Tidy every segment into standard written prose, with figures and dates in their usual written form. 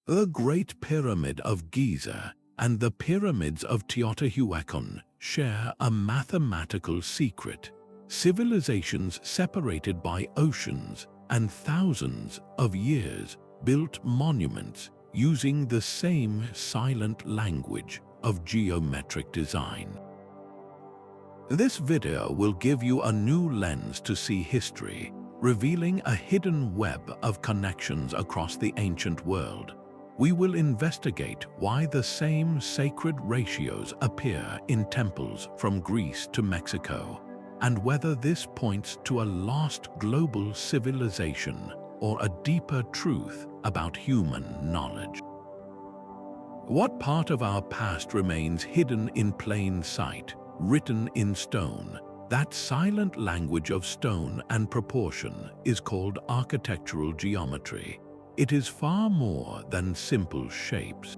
The Great Pyramid of Giza and the pyramids of Teotihuacan share a mathematical secret. Civilizations separated by oceans and thousands of years built monuments using the same silent language of geometric design. This video will give you a new lens to see history, revealing a hidden web of connections across the ancient world. We will investigate why the same sacred ratios appear in temples from Greece to Mexico, and whether this points to a lost global civilization or a deeper truth about human knowledge. What part of our past remains hidden in plain sight, written in stone? That silent language of stone and proportion is called architectural geometry. It is far more than simple shapes.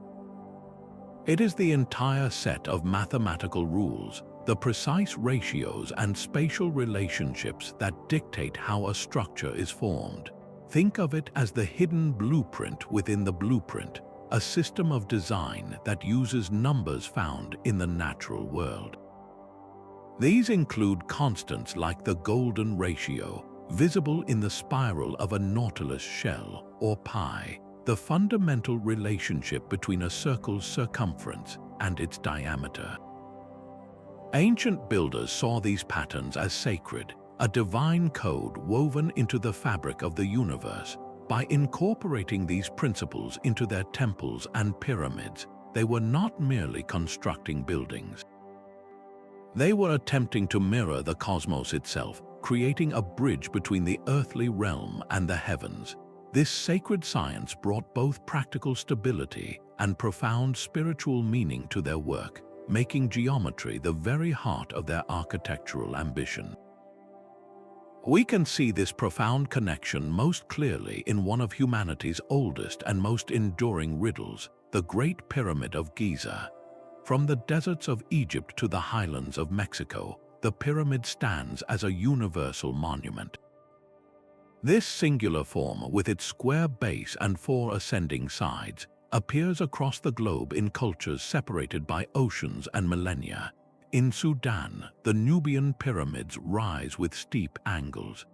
It is the entire set of mathematical rules, the precise ratios and spatial relationships that dictate how a structure is formed. Think of it as the hidden blueprint within the blueprint, a system of design that uses numbers found in the natural world. These include constants like the golden ratio, visible in the spiral of a nautilus shell, or pi, the fundamental relationship between a circle's circumference and its diameter. Ancient builders saw these patterns as sacred, a divine code woven into the fabric of the universe. By incorporating these principles into their temples and pyramids, they were not merely constructing buildings. They were attempting to mirror the cosmos itself, creating a bridge between the earthly realm and the heavens. This sacred science brought both practical stability and profound spiritual meaning to their work, making geometry the very heart of their architectural ambition. We can see this profound connection most clearly in one of humanity's oldest and most enduring riddles, the Great Pyramid of Giza. From the deserts of Egypt to the highlands of Mexico, the pyramid stands as a universal monument. This singular form, with its square base and 4 ascending sides, appears across the globe in cultures separated by oceans and millennia. In Sudan, the Nubian pyramids rise with steep angles.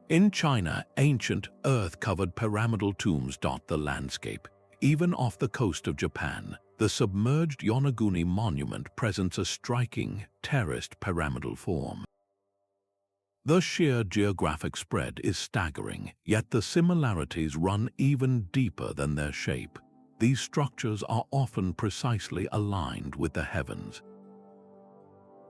In China, ancient earth-covered pyramidal tombs dot the landscape. Even off the coast of Japan, the submerged Yonaguni monument presents a striking, terraced pyramidal form. The sheer geographic spread is staggering, yet the similarities run even deeper than their shape. These structures are often precisely aligned with the heavens.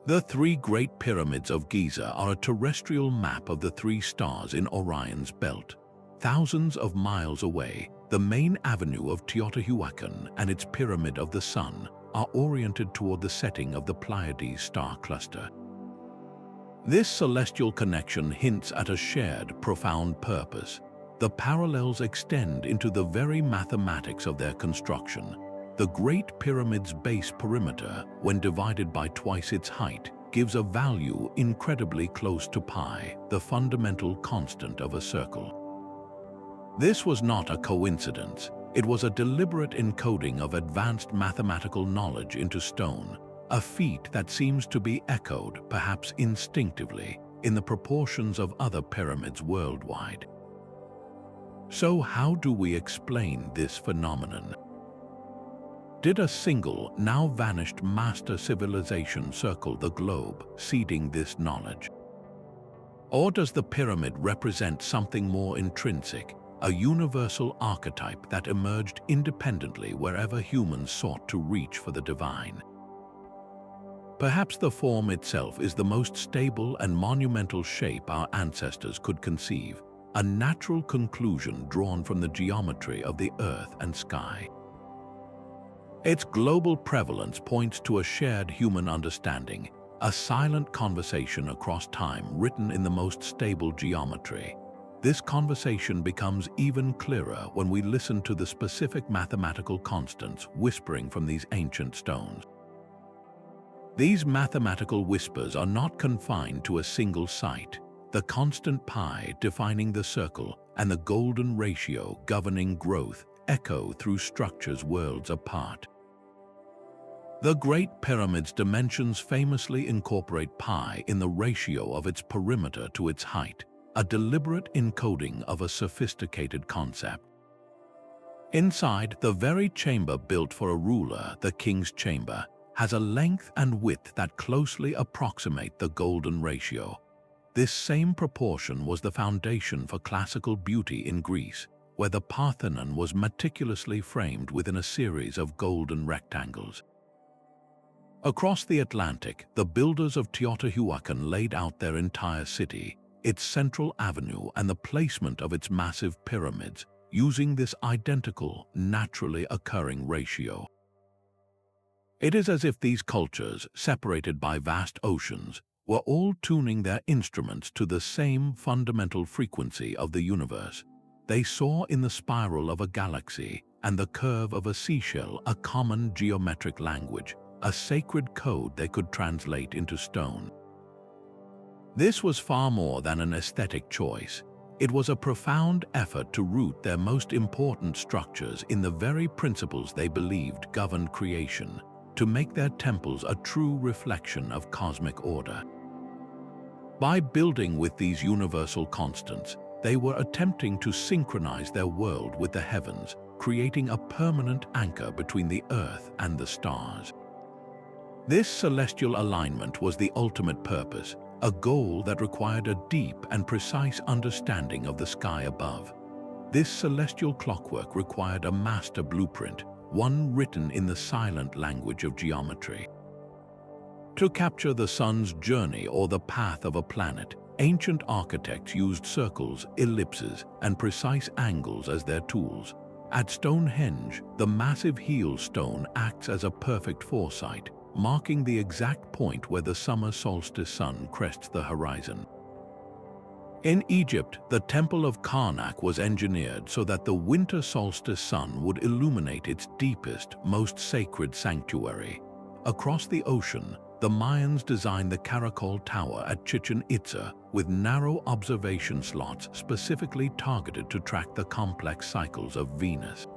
The 3 Great Pyramids of Giza are a terrestrial map of the 3 stars in Orion's belt. Thousands of miles away, the main avenue of Teotihuacan and its Pyramid of the Sun are oriented toward the setting of the Pleiades star cluster. This celestial connection hints at a shared, profound purpose. The parallels extend into the very mathematics of their construction. The Great Pyramid's base perimeter, when divided by twice its height, gives a value incredibly close to pi, the fundamental constant of a circle. This was not a coincidence. It was a deliberate encoding of advanced mathematical knowledge into stone, a feat that seems to be echoed, perhaps instinctively, in the proportions of other pyramids worldwide. So how do we explain this phenomenon? Did a single, now vanished master civilization circle the globe, seeding this knowledge? Or does the pyramid represent something more intrinsic, a universal archetype that emerged independently wherever humans sought to reach for the divine? Perhaps the form itself is the most stable and monumental shape our ancestors could conceive, a natural conclusion drawn from the geometry of the earth and sky. Its global prevalence points to a shared human understanding, a silent conversation across time written in the most stable geometry. This conversation becomes even clearer when we listen to the specific mathematical constants whispering from these ancient stones. These mathematical whispers are not confined to a single site. The constant pi defining the circle and the golden ratio governing growth echo through structures worlds apart. The Great Pyramid's dimensions famously incorporate pi in the ratio of its perimeter to its height, a deliberate encoding of a sophisticated concept. Inside, the very chamber built for a ruler, the king's chamber, has a length and width that closely approximate the golden ratio. This same proportion was the foundation for classical beauty in Greece, where the Parthenon was meticulously framed within a series of golden rectangles. Across the Atlantic, the builders of Teotihuacan laid out their entire city, its central avenue and the placement of its massive pyramids, using this identical, naturally occurring ratio. It is as if these cultures, separated by vast oceans, were all tuning their instruments to the same fundamental frequency of the universe. They saw in the spiral of a galaxy and the curve of a seashell a common geometric language, a sacred code they could translate into stone. This was far more than an aesthetic choice. It was a profound effort to root their most important structures in the very principles they believed governed creation, to make their temples a true reflection of cosmic order. By building with these universal constants, they were attempting to synchronize their world with the heavens, creating a permanent anchor between the earth and the stars. This celestial alignment was the ultimate purpose, a goal that required a deep and precise understanding of the sky above. This celestial clockwork required a master blueprint, one written in the silent language of geometry. To capture the sun's journey or the path of a planet, ancient architects used circles, ellipses, and precise angles as their tools. At Stonehenge, the massive heel stone acts as a perfect foresight, marking the exact point where the summer solstice sun crests the horizon. In Egypt, the Temple of Karnak was engineered so that the winter solstice sun would illuminate its deepest, most sacred sanctuary. Across the ocean, the Mayans designed the Caracol Tower at Chichen Itza with narrow observation slots specifically targeted to track the complex cycles of Venus.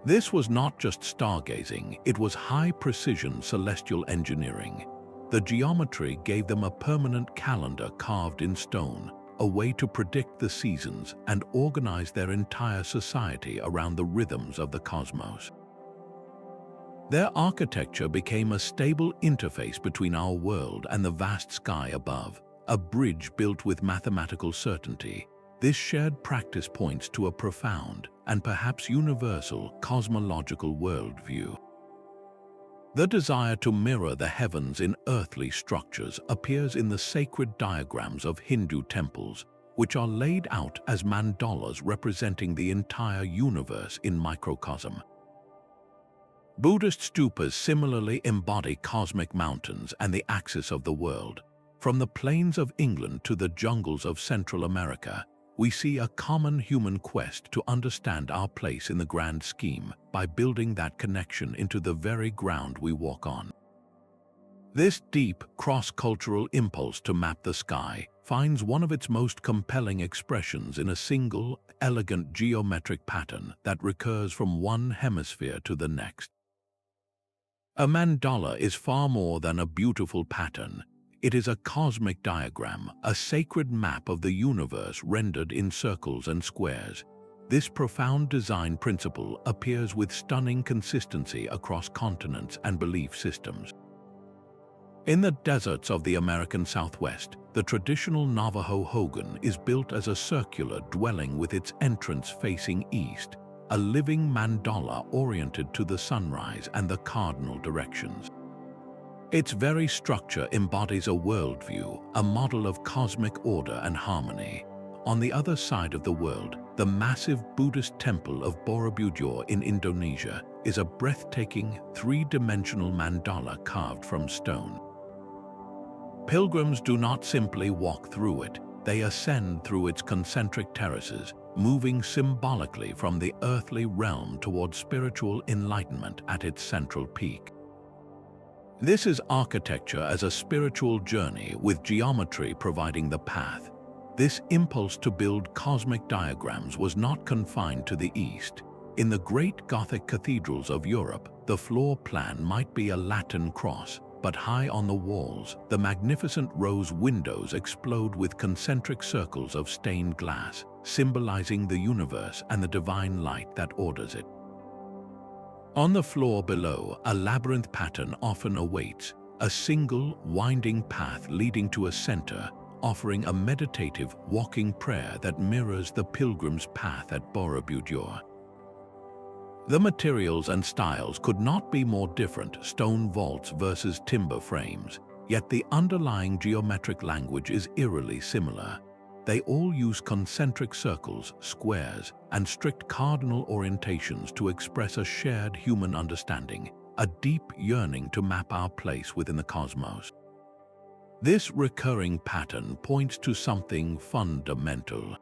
This was not just stargazing, it was high-precision celestial engineering. The geometry gave them a permanent calendar carved in stone, a way to predict the seasons and organize their entire society around the rhythms of the cosmos. Their architecture became a stable interface between our world and the vast sky above, a bridge built with mathematical certainty. This shared practice points to a profound and perhaps universal cosmological worldview. The desire to mirror the heavens in earthly structures appears in the sacred diagrams of Hindu temples, which are laid out as mandalas representing the entire universe in microcosm. Buddhist stupas similarly embody cosmic mountains and the axis of the world. From the plains of England to the jungles of Central America, we see a common human quest to understand our place in the grand scheme by building that connection into the very ground we walk on. This deep, cross-cultural impulse to map the sky finds one of its most compelling expressions in a single, elegant geometric pattern that recurs from one hemisphere to the next. A mandala is far more than a beautiful pattern. It is a cosmic diagram, a sacred map of the universe rendered in circles and squares. This profound design principle appears with stunning consistency across continents and belief systems. In the deserts of the American Southwest, the traditional Navajo hogan is built as a circular dwelling with its entrance facing east, a living mandala oriented to the sunrise and the cardinal directions. Its very structure embodies a worldview, a model of cosmic order and harmony. On the other side of the world, the massive Buddhist temple of Borobudur in Indonesia is a breathtaking, three-dimensional mandala carved from stone. Pilgrims do not simply walk through it, they ascend through its concentric terraces, moving symbolically from the earthly realm toward spiritual enlightenment at its central peak. This is architecture as a spiritual journey with geometry providing the path. This impulse to build cosmic diagrams was not confined to the East. In the great Gothic cathedrals of Europe, the floor plan might be a Latin cross, but high on the walls, the magnificent rose windows explode with concentric circles of stained glass, symbolizing the universe and the divine light that orders it. On the floor below, a labyrinth pattern often awaits, a single, winding path leading to a center, offering a meditative, walking prayer that mirrors the pilgrim's path at Borobudur. The materials and styles could not be more different, stone vaults versus timber frames, yet the underlying geometric language is eerily similar. They all use concentric circles, squares, and strict cardinal orientations to express a shared human understanding, a deep yearning to map our place within the cosmos. This recurring pattern points to something fundamental.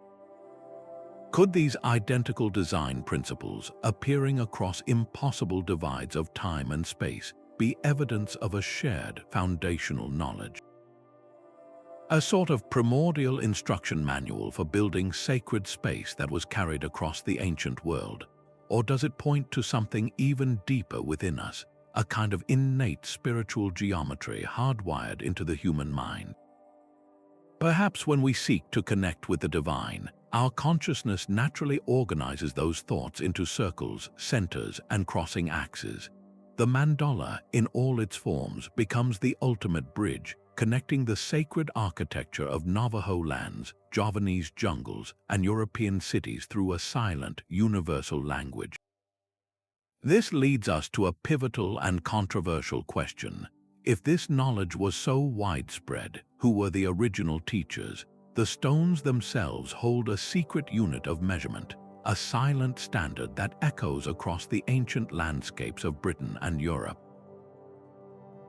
Could these identical design principles, appearing across impossible divides of time and space, be evidence of a shared foundational knowledge? A sort of primordial instruction manual for building sacred space that was carried across the ancient world? Or does it point to something even deeper within us, a kind of innate spiritual geometry hardwired into the human mind? Perhaps when we seek to connect with the divine, our consciousness naturally organizes those thoughts into circles, centers, and crossing axes. The mandala, in all its forms, becomes the ultimate bridge, connecting the sacred architecture of Navajo lands, Javanese jungles, and European cities through a silent, universal language. This leads us to a pivotal and controversial question. If this knowledge was so widespread, who were the original teachers? The stones themselves hold a secret unit of measurement, a silent standard that echoes across the ancient landscapes of Britain and Europe.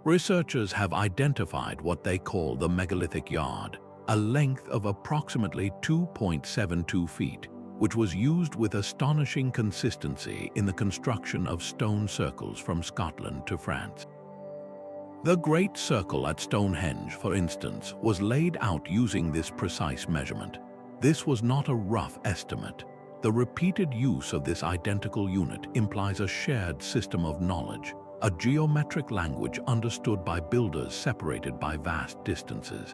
Researchers have identified what they call the megalithic yard, a length of approximately 2.72 feet, which was used with astonishing consistency in the construction of stone circles from Scotland to France. The Great Circle at Stonehenge, for instance, was laid out using this precise measurement. This was not a rough estimate. The repeated use of this identical unit implies a shared system of knowledge, a geometric language understood by builders separated by vast distances.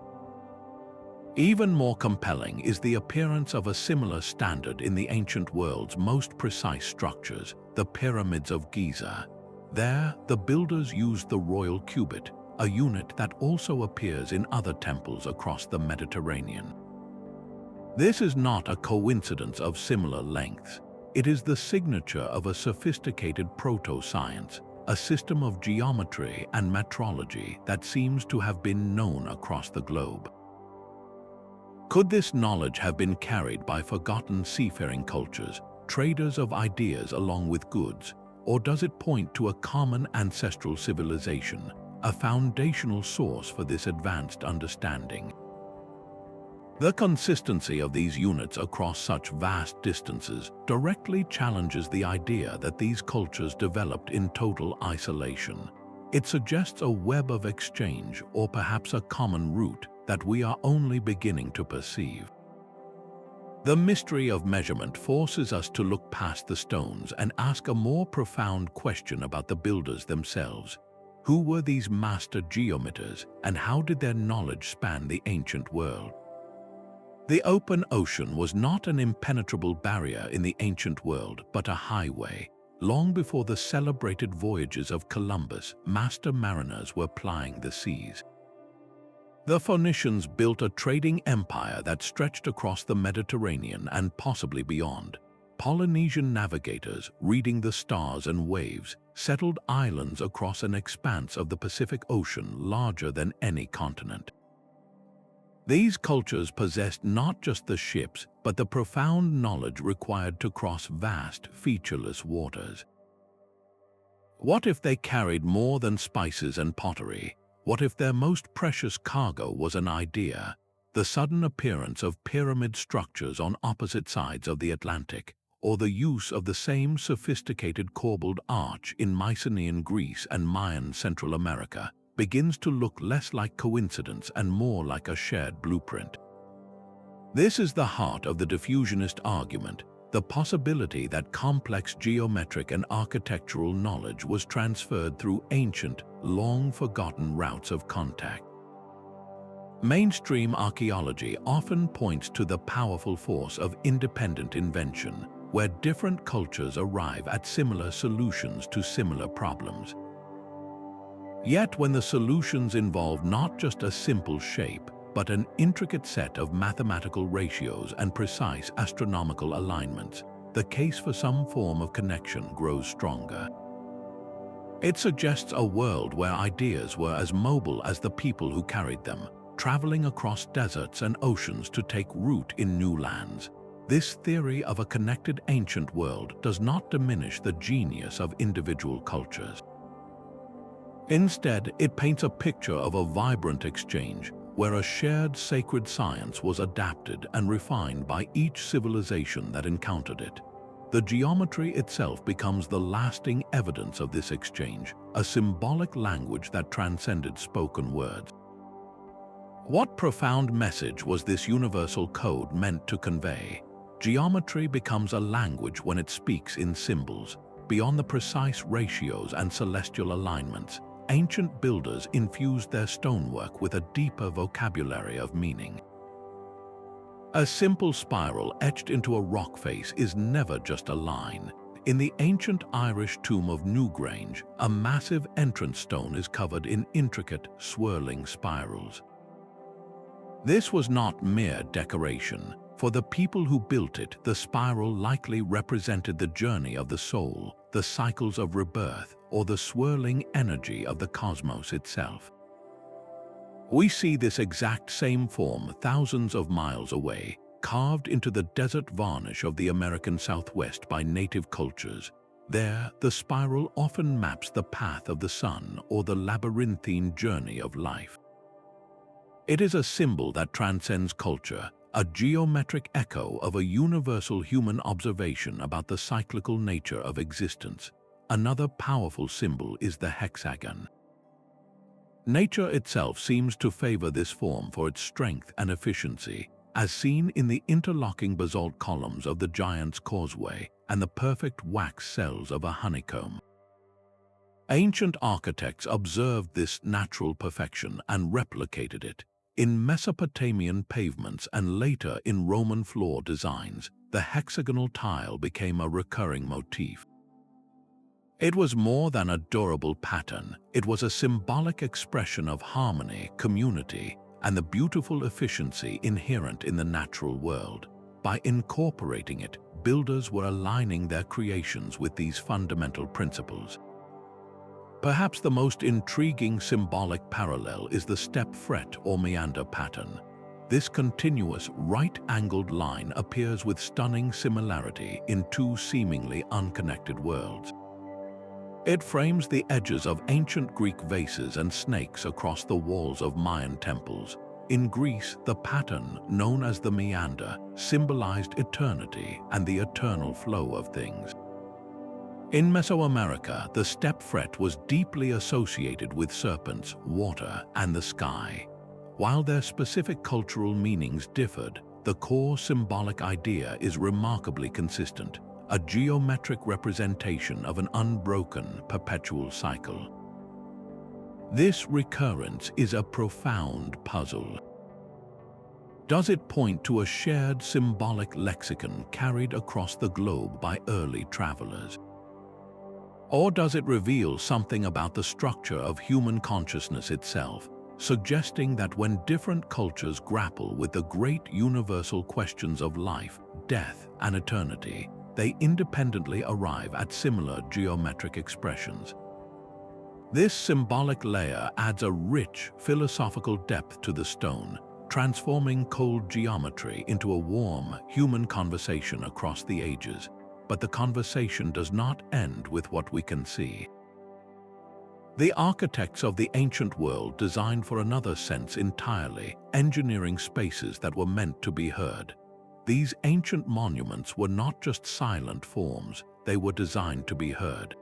Even more compelling is the appearance of a similar standard in the ancient world's most precise structures, the pyramids of Giza. There, the builders used the royal cubit, a unit that also appears in other temples across the Mediterranean. This is not a coincidence of similar lengths. It is the signature of a sophisticated proto-science, a system of geometry and metrology that seems to have been known across the globe. Could this knowledge have been carried by forgotten seafaring cultures, traders of ideas along with goods? Or does it point to a common ancestral civilization, a foundational source for this advanced understanding? The consistency of these units across such vast distances directly challenges the idea that these cultures developed in total isolation. It suggests a web of exchange or perhaps a common root that we are only beginning to perceive. The mystery of measurement forces us to look past the stones and ask a more profound question about the builders themselves. Who were these master geometers, and how did their knowledge span the ancient world? The open ocean was not an impenetrable barrier in the ancient world, but a highway. Long before the celebrated voyages of Columbus, master mariners were plying the seas. The Phoenicians built a trading empire that stretched across the Mediterranean and possibly beyond. Polynesian navigators, reading the stars and waves, settled islands across an expanse of the Pacific Ocean larger than any continent. These cultures possessed not just the ships, but the profound knowledge required to cross vast, featureless waters. What if they carried more than spices and pottery? What if their most precious cargo was an idea? The sudden appearance of pyramid structures on opposite sides of the Atlantic, or the use of the same sophisticated corbelled arch in Mycenaean Greece and Mayan Central America, begins to look less like coincidence and more like a shared blueprint. This is the heart of the diffusionist argument, the possibility that complex geometric and architectural knowledge was transferred through ancient, long-forgotten routes of contact. Mainstream archaeology often points to the powerful force of independent invention, where different cultures arrive at similar solutions to similar problems. Yet when the solutions involve not just a simple shape, but an intricate set of mathematical ratios and precise astronomical alignments, the case for some form of connection grows stronger. It suggests a world where ideas were as mobile as the people who carried them, traveling across deserts and oceans to take root in new lands. This theory of a connected ancient world does not diminish the genius of individual cultures. Instead, it paints a picture of a vibrant exchange where a shared sacred science was adapted and refined by each civilization that encountered it. The geometry itself becomes the lasting evidence of this exchange, a symbolic language that transcended spoken words. What profound message was this universal code meant to convey? Geometry becomes a language when it speaks in symbols. Beyond the precise ratios and celestial alignments, ancient builders infused their stonework with a deeper vocabulary of meaning. A simple spiral etched into a rock face is never just a line. In the ancient Irish tomb of Newgrange, a massive entrance stone is covered in intricate, swirling spirals. This was not mere decoration. For the people who built it, the spiral likely represented the journey of the soul, the cycles of rebirth, or the swirling energy of the cosmos itself. We see this exact same form thousands of miles away, carved into the desert varnish of the American Southwest by native cultures. There, the spiral often maps the path of the sun or the labyrinthine journey of life. It is a symbol that transcends culture, a geometric echo of a universal human observation about the cyclical nature of existence. Another powerful symbol is the hexagon. Nature itself seems to favor this form for its strength and efficiency, as seen in the interlocking basalt columns of the Giant's Causeway and the perfect wax cells of a honeycomb. Ancient architects observed this natural perfection and replicated it. In Mesopotamian pavements and later in Roman floor designs, the hexagonal tile became a recurring motif. It was more than a durable pattern. It was a symbolic expression of harmony, community, and the beautiful efficiency inherent in the natural world. By incorporating it, builders were aligning their creations with these fundamental principles. Perhaps the most intriguing symbolic parallel is the step fret or meander pattern. This continuous right-angled line appears with stunning similarity in two seemingly unconnected worlds. It frames the edges of ancient Greek vases and snakes across the walls of Mayan temples. In Greece, the pattern, known as the meander, symbolized eternity and the eternal flow of things. In Mesoamerica, the step fret was deeply associated with serpents, water, and the sky. While their specific cultural meanings differed, the core symbolic idea is remarkably consistent, a geometric representation of an unbroken, perpetual cycle. This recurrence is a profound puzzle. Does it point to a shared symbolic lexicon carried across the globe by early travelers? Or does it reveal something about the structure of human consciousness itself, suggesting that when different cultures grapple with the great universal questions of life, death, and eternity, they independently arrive at similar geometric expressions? This symbolic layer adds a rich philosophical depth to the stone, transforming cold geometry into a warm, human conversation across the ages. But the conversation does not end with what we can see. The architects of the ancient world designed for another sense entirely, engineering spaces that were meant to be heard. These ancient monuments were not just silent forms, they were designed to be heard.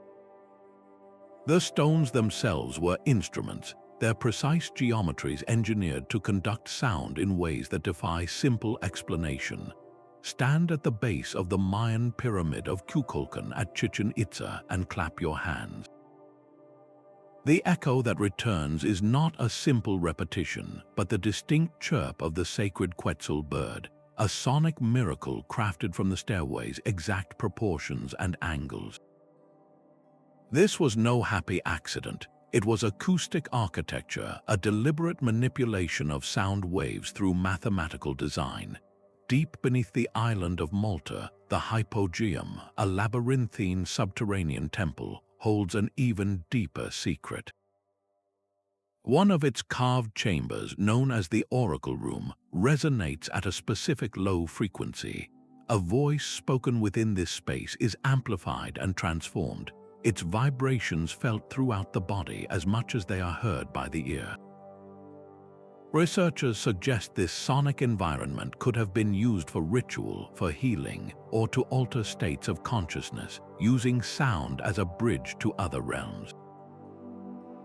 The stones themselves were instruments, their precise geometries engineered to conduct sound in ways that defy simple explanation, stand at the base of the Mayan pyramid of Kukulkan at Chichen Itza and clap your hands. The echo that returns is not a simple repetition, but the distinct chirp of the sacred Quetzal bird, a sonic miracle crafted from the stairway's exact proportions and angles. This was no happy accident. It was acoustic architecture, a deliberate manipulation of sound waves through mathematical design. Deep beneath the island of Malta, the Hypogeum, a labyrinthine subterranean temple, holds an even deeper secret. One of its carved chambers, known as the Oracle Room, resonates at a specific low frequency. A voice spoken within this space is amplified and transformed, its vibrations felt throughout the body as much as they are heard by the ear. Researchers suggest this sonic environment could have been used for ritual, for healing, or to alter states of consciousness, using sound as a bridge to other realms.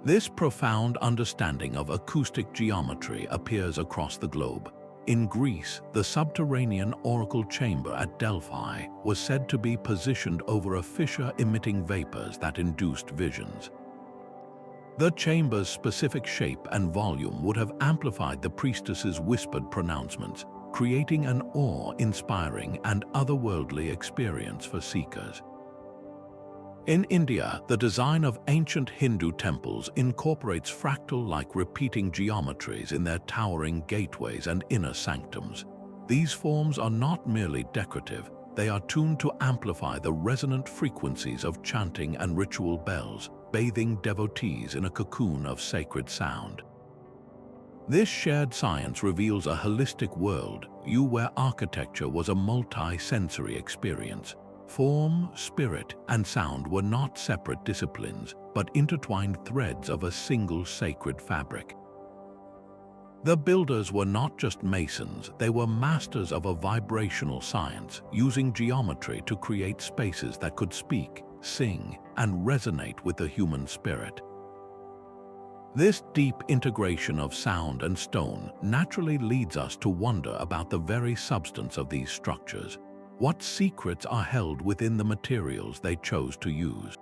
This profound understanding of acoustic geometry appears across the globe. In Greece, the subterranean oracle chamber at Delphi was said to be positioned over a fissure emitting vapors that induced visions. The chamber's specific shape and volume would have amplified the priestess's whispered pronouncements, creating an awe-inspiring and otherworldly experience for seekers. In India, the design of ancient Hindu temples incorporates fractal-like repeating geometries in their towering gateways and inner sanctums. These forms are not merely decorative, they are tuned to amplify the resonant frequencies of chanting and ritual bells, bathing devotees in a cocoon of sacred sound. This shared science reveals a holistic world, where architecture was a multi-sensory experience. Form, spirit, and sound were not separate disciplines, but intertwined threads of a single sacred fabric. The builders were not just masons, they were masters of a vibrational science, using geometry to create spaces that could speak, sing, and resonate with the human spirit. This deep integration of sound and stone naturally leads us to wonder about the very substance of these structures. What secrets are held within the materials they chose to use?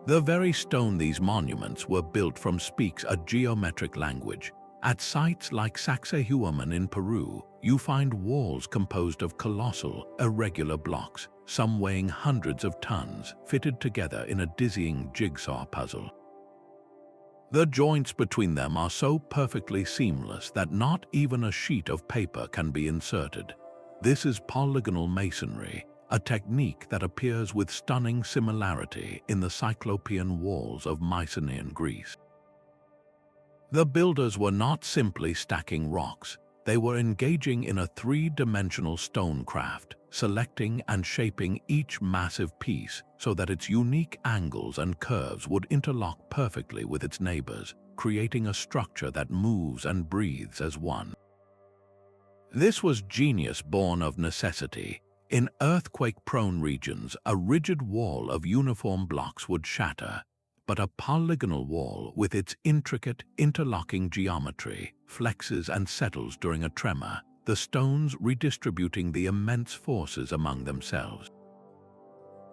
The very stone these monuments were built from speaks a geometric language. At sites like Sacsayhuaman in Peru, you find walls composed of colossal, irregular blocks, some weighing hundreds of tons, fitted together in a dizzying jigsaw puzzle. The joints between them are so perfectly seamless that not even a sheet of paper can be inserted. This is polygonal masonry, a technique that appears with stunning similarity in the Cyclopean walls of Mycenaean Greece. The builders were not simply stacking rocks, they were engaging in a three-dimensional stonecraft, selecting and shaping each massive piece so that its unique angles and curves would interlock perfectly with its neighbors, creating a structure that moves and breathes as one. This was genius born of necessity. In earthquake-prone regions, a rigid wall of uniform blocks would shatter, but a polygonal wall with its intricate, interlocking geometry flexes and settles during a tremor, the stones redistributing the immense forces among themselves.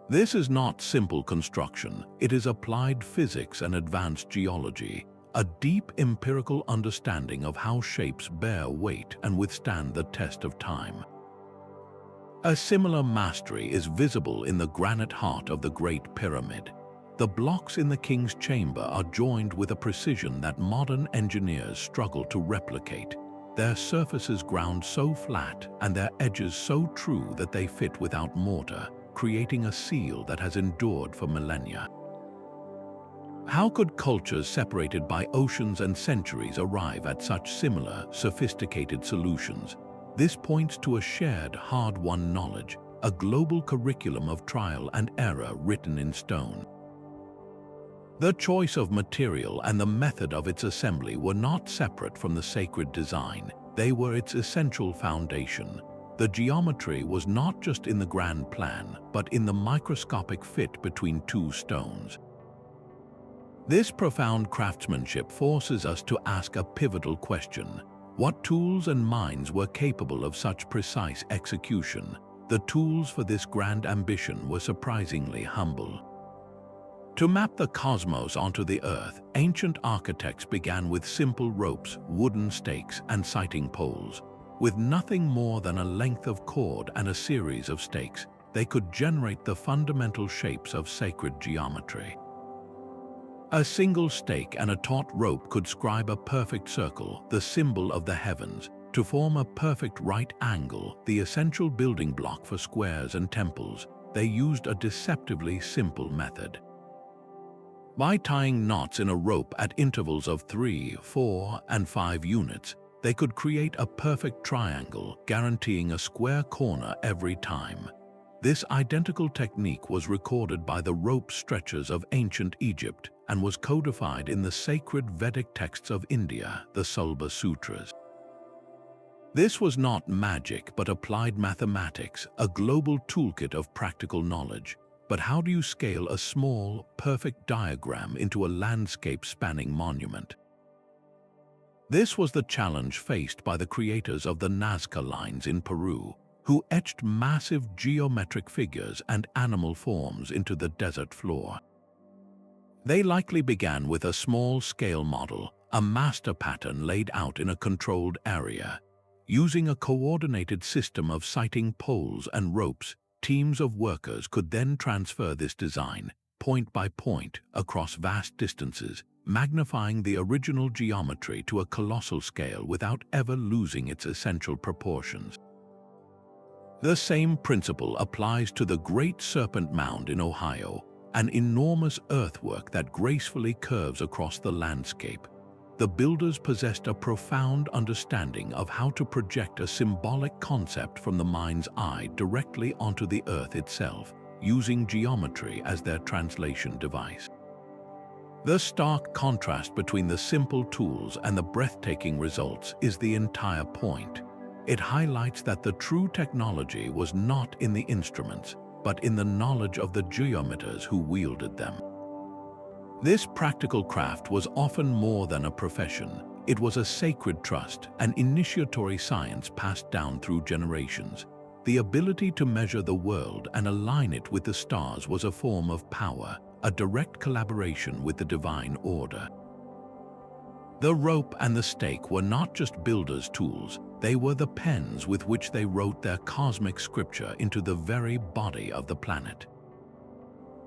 This is not simple construction, it is applied physics and advanced geology, a deep empirical understanding of how shapes bear weight and withstand the test of time. A similar mastery is visible in the granite heart of the Great Pyramid. The blocks in the king's chamber are joined with a precision that modern engineers struggle to replicate, their surfaces ground so flat and their edges so true that they fit without mortar, creating a seal that has endured for millennia. How could cultures separated by oceans and centuries arrive at such similar, sophisticated solutions? This points to a shared, hard-won knowledge, a global curriculum of trial and error written in stone. The choice of material and the method of its assembly were not separate from the sacred design, they were its essential foundation. The geometry was not just in the grand plan, but in the microscopic fit between two stones. This profound craftsmanship forces us to ask a pivotal question. What tools and minds were capable of such precise execution? The tools for this grand ambition were surprisingly humble. To map the cosmos onto the Earth, ancient architects began with simple ropes, wooden stakes, and sighting poles. With nothing more than a length of cord and a series of stakes, they could generate the fundamental shapes of sacred geometry. A single stake and a taut rope could scribe a perfect circle, the symbol of the heavens, to form a perfect right angle, the essential building block for squares and temples. They used a deceptively simple method. By tying knots in a rope at intervals of 3, 4, and 5 units, they could create a perfect triangle, guaranteeing a square corner every time. This identical technique was recorded by the rope stretchers of ancient Egypt and was codified in the sacred Vedic texts of India, the Sulba Sutras. This was not magic but applied mathematics, a global toolkit of practical knowledge. But how do you scale a small, perfect diagram into a landscape-spanning monument? This was the challenge faced by the creators of the Nazca lines in Peru, who etched massive geometric figures and animal forms into the desert floor. They likely began with a small-scale model, a master pattern laid out in a controlled area. Using a coordinated system of sighting poles and ropes, teams of workers could then transfer this design, point by point, across vast distances, magnifying the original geometry to a colossal scale without ever losing its essential proportions. The same principle applies to the Great Serpent Mound in Ohio, an enormous earthwork that gracefully curves across the landscape. The builders possessed a profound understanding of how to project a symbolic concept from the mind's eye directly onto the earth itself, using geometry as their translation device. The stark contrast between the simple tools and the breathtaking results is the entire point. It highlights that the true technology was not in the instruments, but in the knowledge of the geometers who wielded them. This practical craft was often more than a profession. It was a sacred trust, an initiatory science passed down through generations. The ability to measure the world and align it with the stars was a form of power, a direct collaboration with the divine order. The rope and the stake were not just builders' tools, they were the pens with which they wrote their cosmic scripture into the very body of the planet.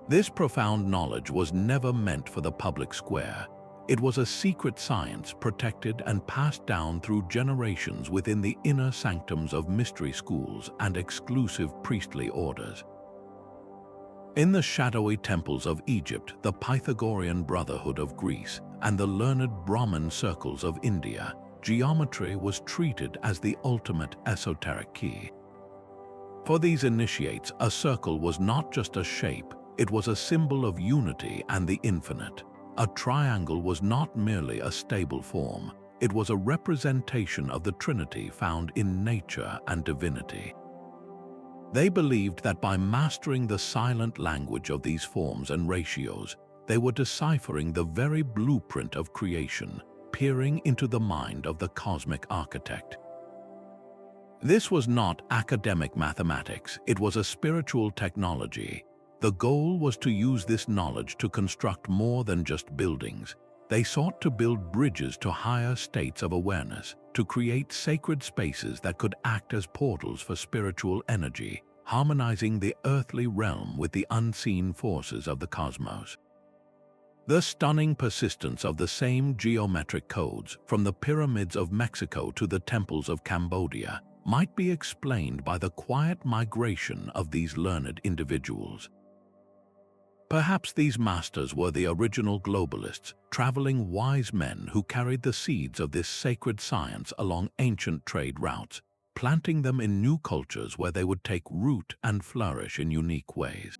This profound knowledge was never meant for the public square. It was a secret science protected and passed down through generations within the inner sanctums of mystery schools and exclusive priestly orders. In the shadowy temples of Egypt, the Pythagorean Brotherhood of Greece, and the learned Brahmin circles of India, geometry was treated as the ultimate esoteric key. For these initiates, a circle was not just a shape, it was a symbol of unity and the infinite. A triangle was not merely a stable form, it was a representation of the Trinity found in nature and divinity. They believed that by mastering the silent language of these forms and ratios, they were deciphering the very blueprint of creation, peering into the mind of the cosmic architect. This was not academic mathematics, it was a spiritual technology. The goal was to use this knowledge to construct more than just buildings. They sought to build bridges to higher states of awareness, to create sacred spaces that could act as portals for spiritual energy, harmonizing the earthly realm with the unseen forces of the cosmos. The stunning persistence of the same geometric codes, from the pyramids of Mexico to the temples of Cambodia, might be explained by the quiet migration of these learned individuals. Perhaps these masters were the original globalists, traveling wise men who carried the seeds of this sacred science along ancient trade routes, planting them in new cultures where they would take root and flourish in unique ways.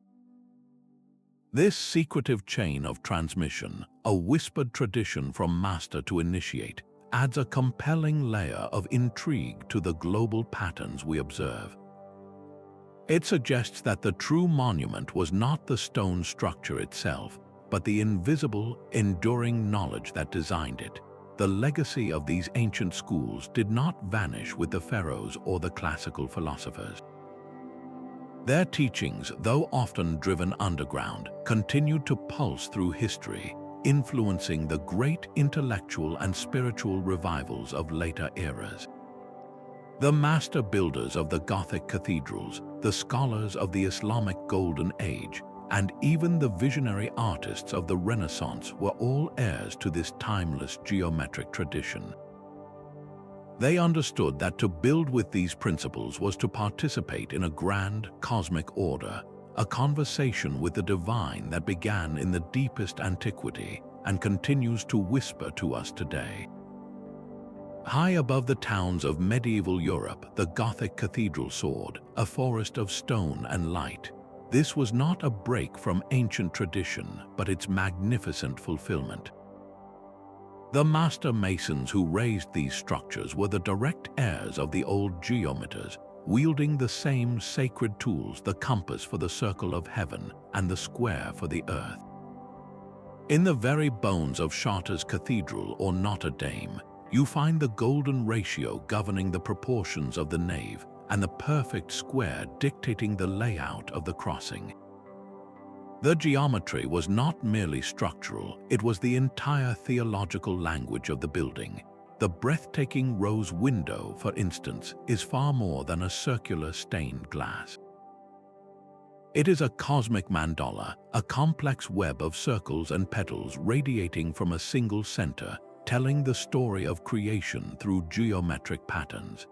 This secretive chain of transmission, a whispered tradition from master to initiate, adds a compelling layer of intrigue to the global patterns we observe. It suggests that the true monument was not the stone structure itself, but the invisible, enduring knowledge that designed it. The legacy of these ancient schools did not vanish with the pharaohs or the classical philosophers. Their teachings, though often driven underground, continued to pulse through history, influencing the great intellectual and spiritual revivals of later eras. The master builders of the Gothic cathedrals, the scholars of the Islamic Golden Age, and even the visionary artists of the Renaissance were all heirs to this timeless geometric tradition. They understood that to build with these principles was to participate in a grand cosmic order, a conversation with the divine that began in the deepest antiquity and continues to whisper to us today. High above the towns of medieval Europe, the Gothic cathedral soared, a forest of stone and light. This was not a break from ancient tradition, but its magnificent fulfillment. The master masons who raised these structures were the direct heirs of the old geometers, wielding the same sacred tools, the compass for the circle of heaven and the square for the earth. In the very bones of Chartres Cathedral or Notre Dame, you find the golden ratio governing the proportions of the nave and the perfect square dictating the layout of the crossing. The geometry was not merely structural, it was the entire theological language of the building. The breathtaking rose window, for instance, is far more than a circular stained glass. It is a cosmic mandala, a complex web of circles and petals radiating from a single center, telling the story of creation through geometric patterns.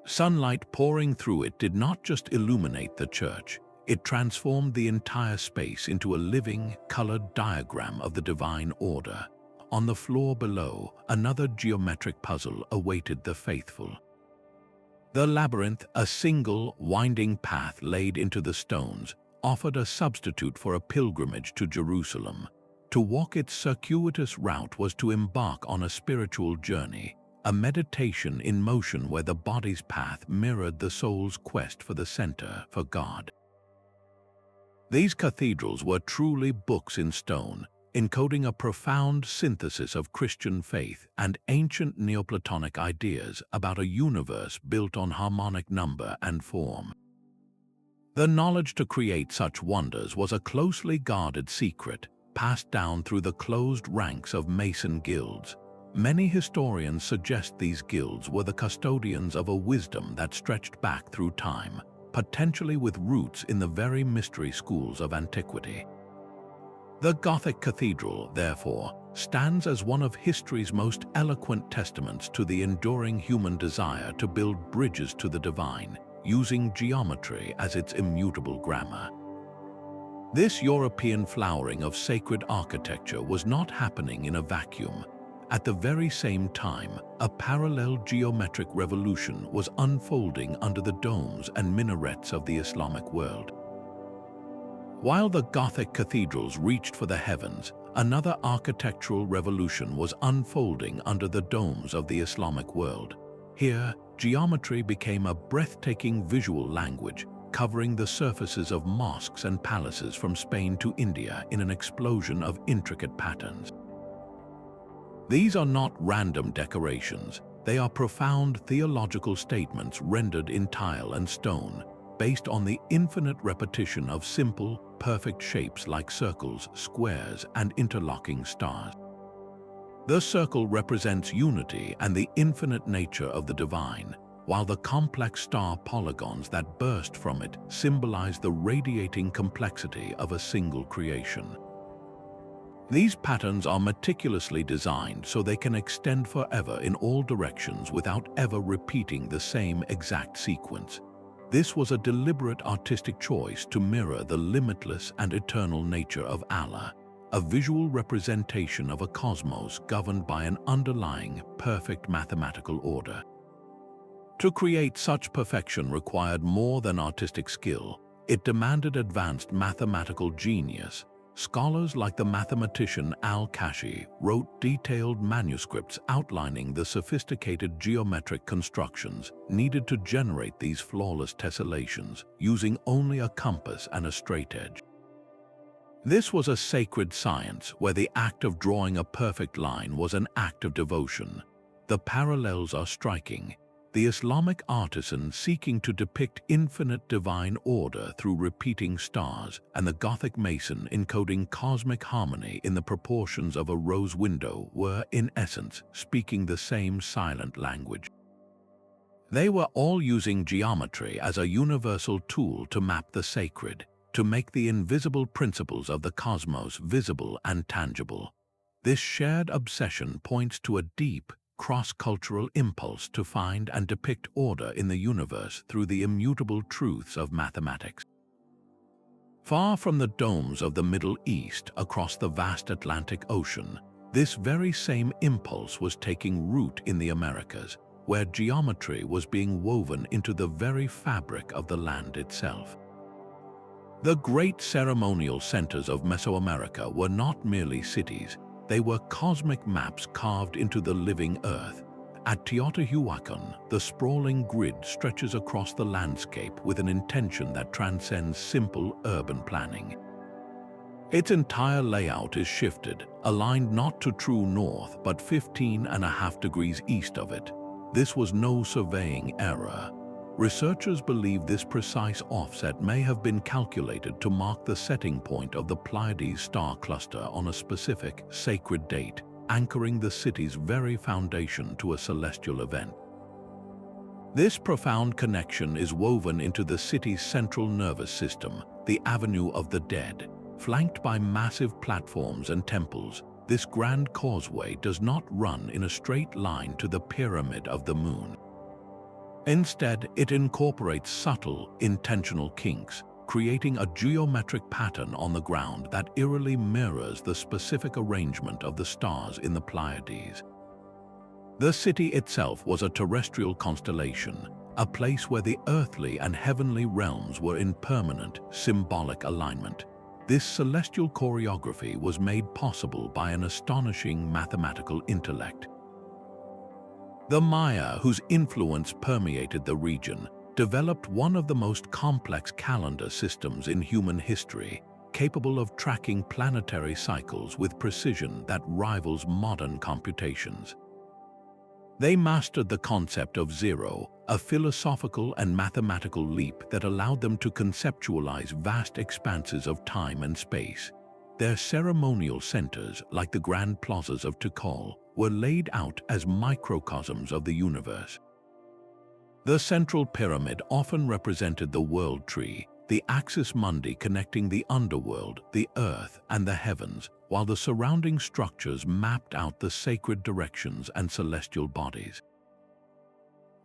Sunlight pouring through it did not just illuminate the church, it transformed the entire space into a living, colored diagram of the divine order. On the floor below, another geometric puzzle awaited the faithful. The labyrinth, a single, winding path laid into the stones, offered a substitute for a pilgrimage to Jerusalem. To walk its circuitous route was to embark on a spiritual journey, a meditation in motion where the body's path mirrored the soul's quest for the center, for God. These cathedrals were truly books in stone, encoding a profound synthesis of Christian faith and ancient Neoplatonic ideas about a universe built on harmonic number and form. The knowledge to create such wonders was a closely guarded secret, passed down through the closed ranks of Mason guilds. Many historians suggest these guilds were the custodians of a wisdom that stretched back through time, potentially with roots in the very mystery schools of antiquity. The Gothic cathedral, therefore, stands as one of history's most eloquent testaments to the enduring human desire to build bridges to the divine, using geometry as its immutable grammar. This European flowering of sacred architecture was not happening in a vacuum. At the very same time, a parallel geometric revolution was unfolding under the domes and minarets of the Islamic world. While the Gothic cathedrals reached for the heavens, another architectural revolution was unfolding under the domes of the Islamic world. Here, geometry became a breathtaking visual language, covering the surfaces of mosques and palaces from Spain to India in an explosion of intricate patterns. These are not random decorations, they are profound theological statements rendered in tile and stone, based on the infinite repetition of simple, perfect shapes like circles, squares, and interlocking stars. The circle represents unity and the infinite nature of the divine, while the complex star polygons that burst from it symbolize the radiating complexity of a single creation. These patterns are meticulously designed so they can extend forever in all directions without ever repeating the same exact sequence. This was a deliberate artistic choice to mirror the limitless and eternal nature of Allah, a visual representation of a cosmos governed by an underlying, perfect mathematical order. To create such perfection required more than artistic skill. It demanded advanced mathematical genius. Scholars like the mathematician Al-Kashi wrote detailed manuscripts outlining the sophisticated geometric constructions needed to generate these flawless tessellations, using only a compass and a straight edge. This was a sacred science where the act of drawing a perfect line was an act of devotion. The parallels are striking. The Islamic artisan seeking to depict infinite divine order through repeating stars, and the Gothic mason encoding cosmic harmony in the proportions of a rose window were, in essence, speaking the same silent language. They were all using geometry as a universal tool to map the sacred, to make the invisible principles of the cosmos visible and tangible. This shared obsession points to a deep, cross-cultural impulse to find and depict order in the universe through the immutable truths of mathematics. Far from the domes of the Middle East across the vast Atlantic Ocean, this very same impulse was taking root in the Americas, where geometry was being woven into the very fabric of the land itself. The great ceremonial centers of Mesoamerica were not merely cities. They were cosmic maps carved into the living earth. At Teotihuacan, the sprawling grid stretches across the landscape with an intention that transcends simple urban planning. Its entire layout is shifted, aligned not to true north but 15.5 degrees east of it. This was no surveying error. Researchers believe this precise offset may have been calculated to mark the setting point of the Pleiades star cluster on a specific, sacred date, anchoring the city's very foundation to a celestial event. This profound connection is woven into the city's central nervous system, the Avenue of the Dead. Flanked by massive platforms and temples, this grand causeway does not run in a straight line to the Pyramid of the Moon. Instead, it incorporates subtle, intentional kinks, creating a geometric pattern on the ground that eerily mirrors the specific arrangement of the stars in the Pleiades. The city itself was a terrestrial constellation, a place where the earthly and heavenly realms were in permanent, symbolic alignment. This celestial choreography was made possible by an astonishing mathematical intellect. The Maya, whose influence permeated the region, developed one of the most complex calendar systems in human history, capable of tracking planetary cycles with precision that rivals modern computations. They mastered the concept of zero, a philosophical and mathematical leap that allowed them to conceptualize vast expanses of time and space. Their ceremonial centers, like the grand plazas of Tikal, were laid out as microcosms of the universe. The central pyramid often represented the world tree, the axis mundi connecting the underworld, the earth, and the heavens, while the surrounding structures mapped out the sacred directions and celestial bodies.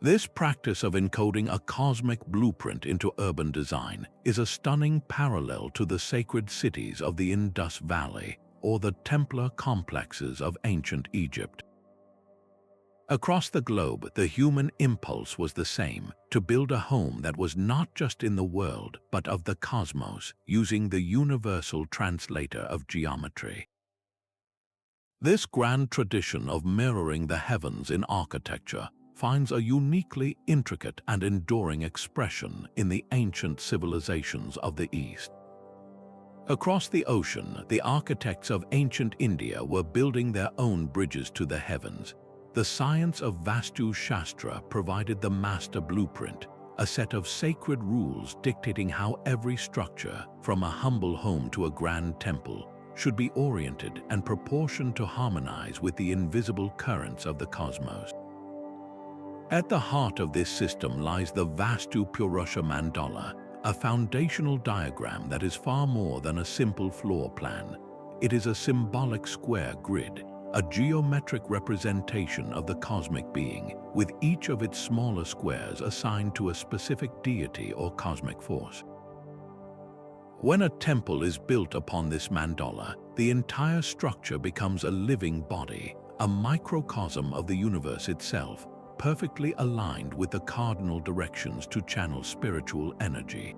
This practice of encoding a cosmic blueprint into urban design is a stunning parallel to the sacred cities of the Indus Valley or the Templar complexes of ancient Egypt. Across the globe, the human impulse was the same, to build a home that was not just in the world but of the cosmos, using the universal translator of geometry. This grand tradition of mirroring the heavens in architecture finds a uniquely intricate and enduring expression in the ancient civilizations of the East. Across the ocean, the architects of ancient India were building their own bridges to the heavens. The science of Vastu Shastra provided the master blueprint, a set of sacred rules dictating how every structure, from a humble home to a grand temple, should be oriented and proportioned to harmonize with the invisible currents of the cosmos. At the heart of this system lies the Vastu Purusha Mandala, a foundational diagram that is far more than a simple floor plan. It is a symbolic square grid, a geometric representation of the cosmic being, with each of its smaller squares assigned to a specific deity or cosmic force. When a temple is built upon this mandala, the entire structure becomes a living body, a microcosm of the universe itself, perfectly aligned with the cardinal directions to channel spiritual energy.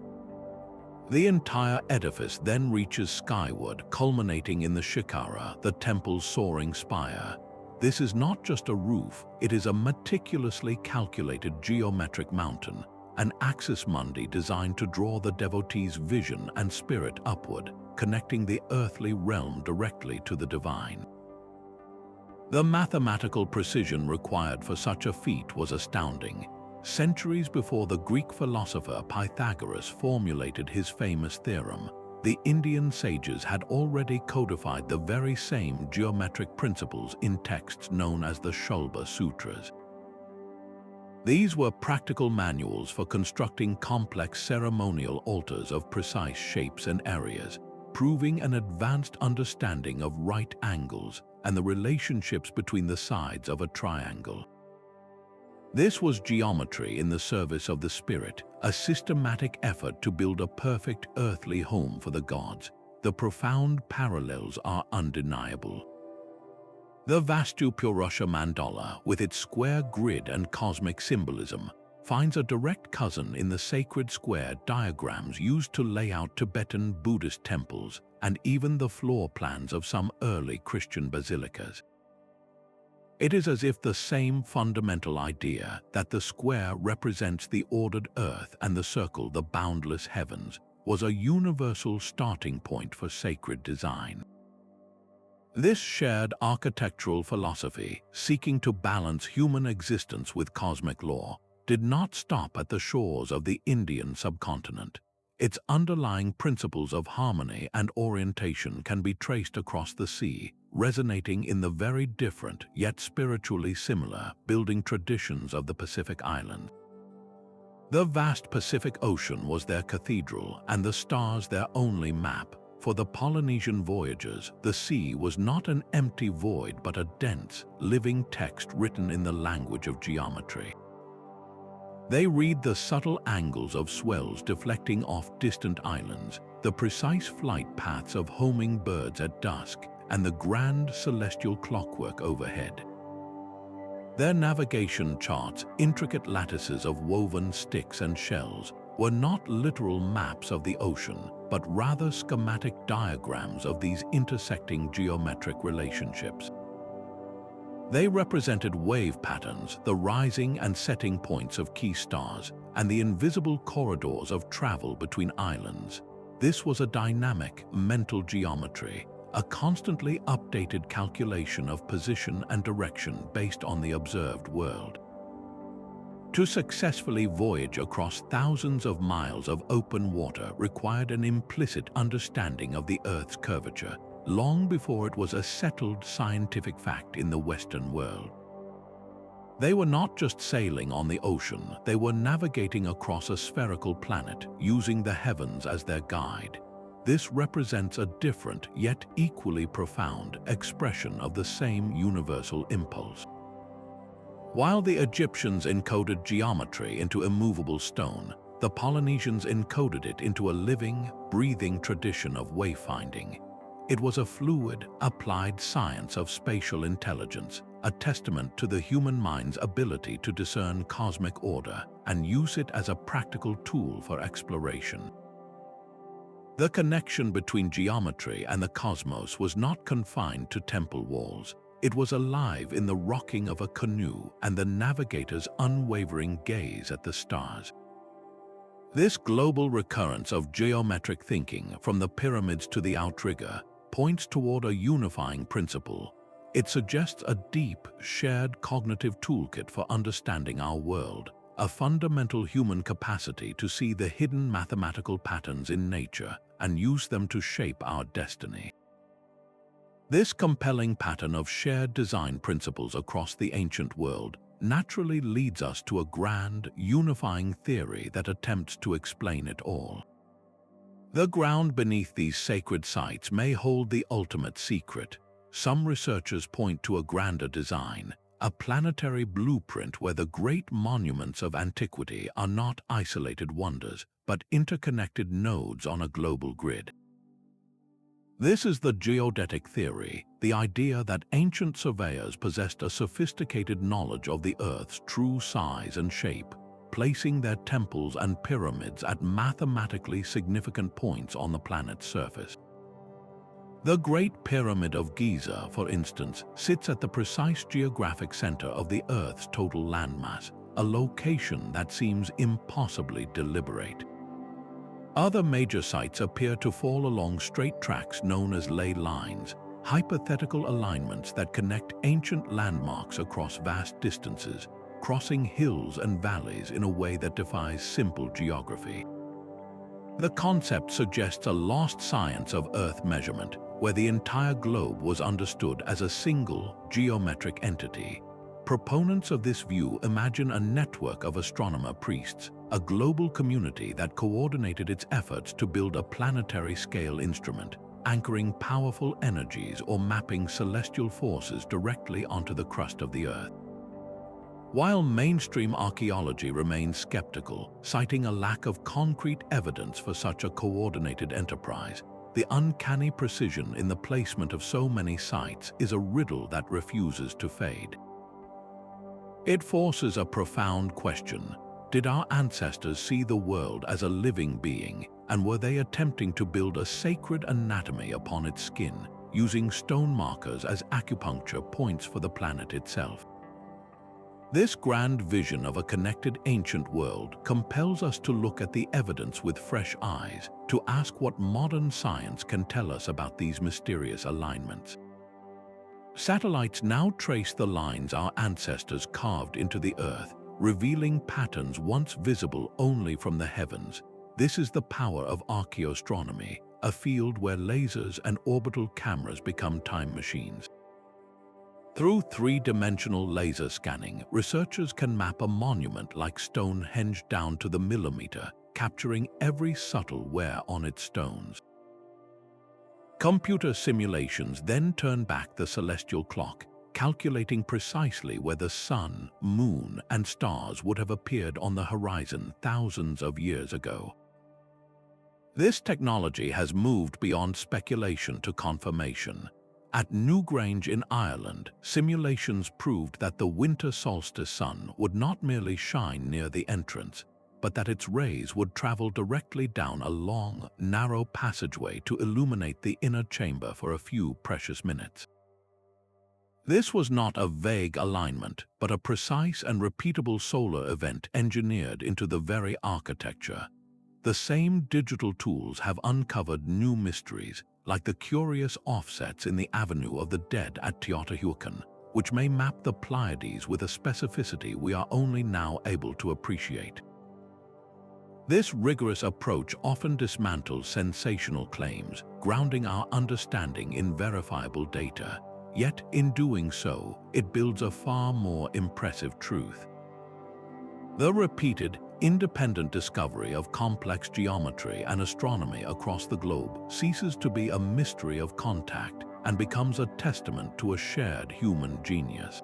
The entire edifice then reaches skyward, culminating in the Shikara, the temple's soaring spire. This is not just a roof, it is a meticulously calculated geometric mountain, an axis mundi designed to draw the devotee's vision and spirit upward. connecting the earthly realm directly to the divine. The mathematical precision required for such a feat was astounding. Centuries before the Greek philosopher Pythagoras formulated his famous theorem, the Indian sages had already codified the very same geometric principles in texts known as the Shulba Sutras. These were practical manuals for constructing complex ceremonial altars of precise shapes and areas, proving an advanced understanding of right angles and the relationships between the sides of a triangle. This was geometry in the service of the spirit, a systematic effort to build a perfect earthly home for the gods. The profound parallels are undeniable. The Vastu Purusha Mandala, with its square grid and cosmic symbolism, finds a direct cousin in the sacred square diagrams used to lay out Tibetan Buddhist temples and even the floor plans of some early Christian basilicas. It is as if the same fundamental idea, that the square represents the ordered earth and the circle the boundless heavens, was a universal starting point for sacred design. This shared architectural philosophy, seeking to balance human existence with cosmic law, did not stop at the shores of the Indian subcontinent. Its underlying principles of harmony and orientation can be traced across the sea, resonating in the very different yet spiritually similar building traditions of the Pacific Islands. The vast Pacific Ocean was their cathedral and the stars their only map. For the Polynesian voyagers, the sea was not an empty void but a dense, living text written in the language of geometry. They read the subtle angles of swells deflecting off distant islands, the precise flight paths of homing birds at dusk, and the grand celestial clockwork overhead. Their navigation charts, intricate lattices of woven sticks and shells, were not literal maps of the ocean, but rather schematic diagrams of these intersecting geometric relationships. They represented wave patterns, the rising and setting points of key stars, and the invisible corridors of travel between islands. This was a dynamic, mental geometry, a constantly updated calculation of position and direction based on the observed world. To successfully voyage across thousands of miles of open water required an implicit understanding of the Earth's curvature, long before it was a settled scientific fact in the Western world. They were not just sailing on the ocean, they were navigating across a spherical planet, using the heavens as their guide. This represents a different, yet equally profound, expression of the same universal impulse. While the Egyptians encoded geometry into immovable stone, the Polynesians encoded it into a living, breathing tradition of wayfinding. It was a fluid, applied science of spatial intelligence, a testament to the human mind's ability to discern cosmic order and use it as a practical tool for exploration. The connection between geometry and the cosmos was not confined to temple walls. It was alive in the rocking of a canoe and the navigator's unwavering gaze at the stars. This global recurrence of geometric thinking, from the pyramids to the outrigger, points toward a unifying principle. It suggests a deep, shared cognitive toolkit for understanding our world, a fundamental human capacity to see the hidden mathematical patterns in nature and use them to shape our destiny. This compelling pattern of shared design principles across the ancient world naturally leads us to a grand, unifying theory that attempts to explain it all. The ground beneath these sacred sites may hold the ultimate secret. Some researchers point to a grander design, a planetary blueprint where the great monuments of antiquity are not isolated wonders, but interconnected nodes on a global grid. This is the geodetic theory, the idea that ancient surveyors possessed a sophisticated knowledge of the Earth's true size and shape, placing their temples and pyramids at mathematically significant points on the planet's surface. The Great Pyramid of Giza, for instance, sits at the precise geographic center of the Earth's total landmass, a location that seems impossibly deliberate. Other major sites appear to fall along straight tracks known as ley lines, hypothetical alignments that connect ancient landmarks across vast distances, crossing hills and valleys in a way that defies simple geography. The concept suggests a lost science of Earth measurement, where the entire globe was understood as a single geometric entity. Proponents of this view imagine a network of astronomer priests, a global community that coordinated its efforts to build a planetary-scale instrument, anchoring powerful energies or mapping celestial forces directly onto the crust of the Earth. While mainstream archaeology remains skeptical, citing a lack of concrete evidence for such a coordinated enterprise, the uncanny precision in the placement of so many sites is a riddle that refuses to fade. It forces a profound question. Did our ancestors see the world as a living being, and were they attempting to build a sacred anatomy upon its skin, using stone markers as acupuncture points for the planet itself? This grand vision of a connected ancient world compels us to look at the evidence with fresh eyes, to ask what modern science can tell us about these mysterious alignments. Satellites now trace the lines our ancestors carved into the Earth, revealing patterns once visible only from the heavens. This is the power of archaeoastronomy, a field where lasers and orbital cameras become time machines. Through three-dimensional laser scanning, researchers can map a monument like Stonehenge down to the millimeter, capturing every subtle wear on its stones. Computer simulations then turn back the celestial clock, calculating precisely where the sun, moon, and stars would have appeared on the horizon thousands of years ago. This technology has moved beyond speculation to confirmation. At Newgrange in Ireland, simulations proved that the winter solstice sun would not merely shine near the entrance, but that its rays would travel directly down a long, narrow passageway to illuminate the inner chamber for a few precious minutes. This was not a vague alignment, but a precise and repeatable solar event engineered into the very architecture. The same digital tools have uncovered new mysteries, like the curious offsets in the Avenue of the Dead at Teotihuacan, which may map the Pleiades with a specificity we are only now able to appreciate. This rigorous approach often dismantles sensational claims, grounding our understanding in verifiable data. Yet, in doing so, it builds a far more impressive truth. The repeated, independent discovery of complex geometry and astronomy across the globe ceases to be a mystery of contact and becomes a testament to a shared human genius.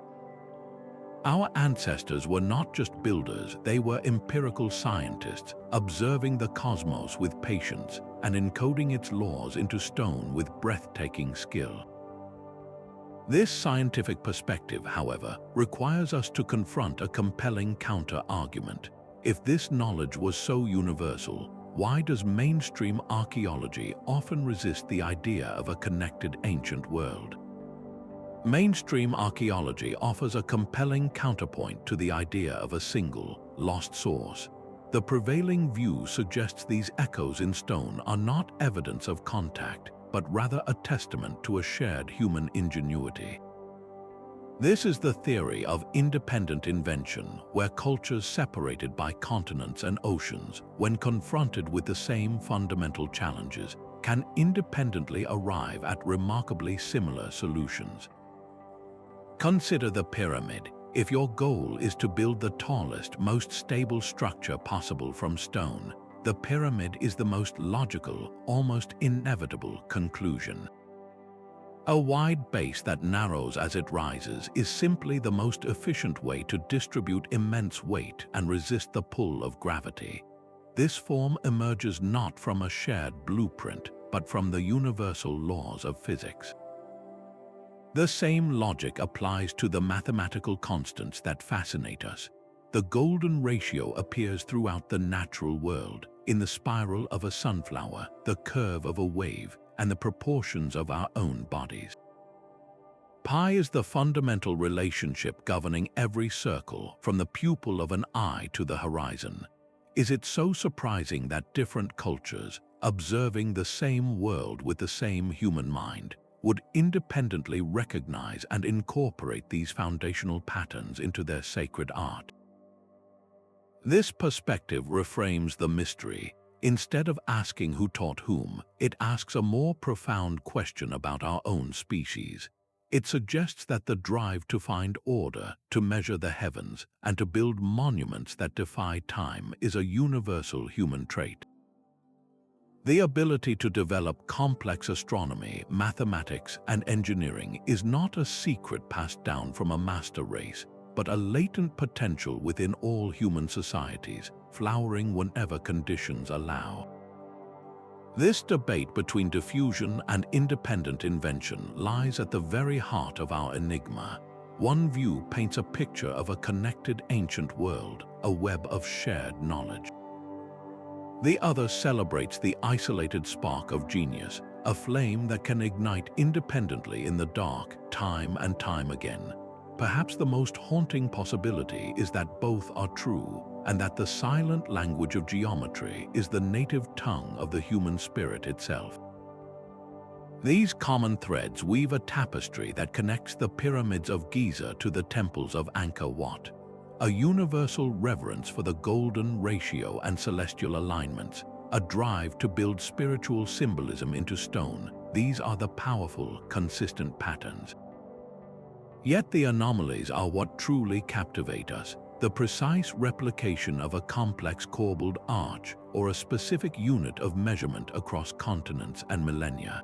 Our ancestors were not just builders, they were empirical scientists, observing the cosmos with patience and encoding its laws into stone with breathtaking skill. This scientific perspective, however, requires us to confront a compelling counter-argument. If this knowledge was so universal, why does mainstream archaeology often resist the idea of a connected ancient world? Mainstream archaeology offers a compelling counterpoint to the idea of a single, lost source. The prevailing view suggests these echoes in stone are not evidence of contact, but rather a testament to a shared human ingenuity. This is the theory of independent invention, where cultures separated by continents and oceans, when confronted with the same fundamental challenges, can independently arrive at remarkably similar solutions. Consider the pyramid. If your goal is to build the tallest, most stable structure possible from stone, the pyramid is the most logical, almost inevitable conclusion. A wide base that narrows as it rises is simply the most efficient way to distribute immense weight and resist the pull of gravity. This form emerges not from a shared blueprint, but from the universal laws of physics. The same logic applies to the mathematical constants that fascinate us. The golden ratio appears throughout the natural world, in the spiral of a sunflower, the curve of a wave, and the proportions of our own bodies. Pi is the fundamental relationship governing every circle, from the pupil of an eye to the horizon. Is it so surprising that different cultures, observing the same world with the same human mind, would independently recognize and incorporate these foundational patterns into their sacred art? This perspective reframes the mystery. Instead of asking who taught whom, it asks a more profound question about our own species. It suggests that the drive to find order, to measure the heavens, and to build monuments that defy time is a universal human trait. The ability to develop complex astronomy, mathematics, and engineering is not a secret passed down from a master race, but a latent potential within all human societies, flowering whenever conditions allow. This debate between diffusion and independent invention lies at the very heart of our enigma. One view paints a picture of a connected ancient world, a web of shared knowledge. The other celebrates the isolated spark of genius, a flame that can ignite independently in the dark, time and time again. Perhaps the most haunting possibility is that both are true, and that the silent language of geometry is the native tongue of the human spirit itself. These common threads weave a tapestry that connects the pyramids of Giza to the temples of Angkor Wat, a universal reverence for the golden ratio and celestial alignments, a drive to build spiritual symbolism into stone. These are the powerful, consistent patterns. Yet the anomalies are what truly captivate us, the precise replication of a complex corbelled arch or a specific unit of measurement across continents and millennia.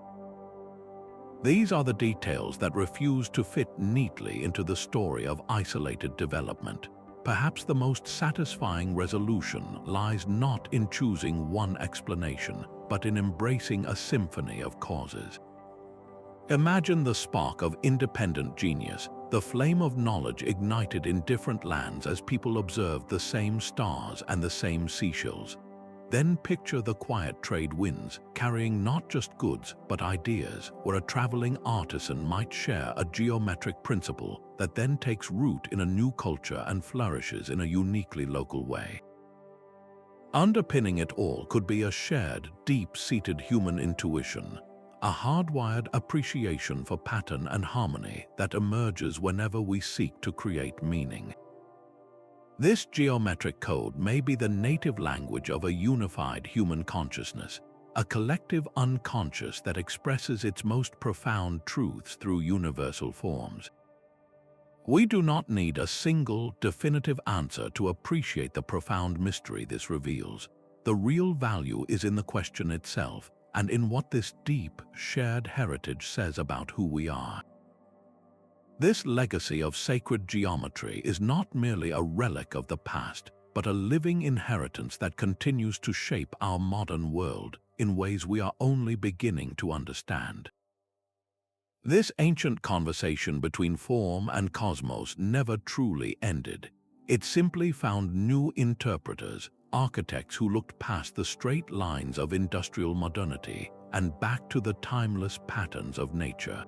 These are the details that refuse to fit neatly into the story of isolated development. Perhaps the most satisfying resolution lies not in choosing one explanation, but in embracing a symphony of causes. Imagine the spark of independent genius, the flame of knowledge ignited in different lands as people observed the same stars and the same seashells. Then picture the quiet trade winds, carrying not just goods but ideas, where a traveling artisan might share a geometric principle that then takes root in a new culture and flourishes in a uniquely local way. Underpinning it all could be a shared, deep-seated human intuition, a hardwired appreciation for pattern and harmony that emerges whenever we seek to create meaning. This geometric code may be the native language of a unified human consciousness, a collective unconscious that expresses its most profound truths through universal forms. We do not need a single, definitive answer to appreciate the profound mystery this reveals. The real value is in the question itself, and in what this deep, shared heritage says about who we are. This legacy of sacred geometry is not merely a relic of the past, but a living inheritance that continues to shape our modern world in ways we are only beginning to understand. This ancient conversation between form and cosmos never truly ended. It simply found new interpreters, architects who looked past the straight lines of industrial modernity and back to the timeless patterns of nature.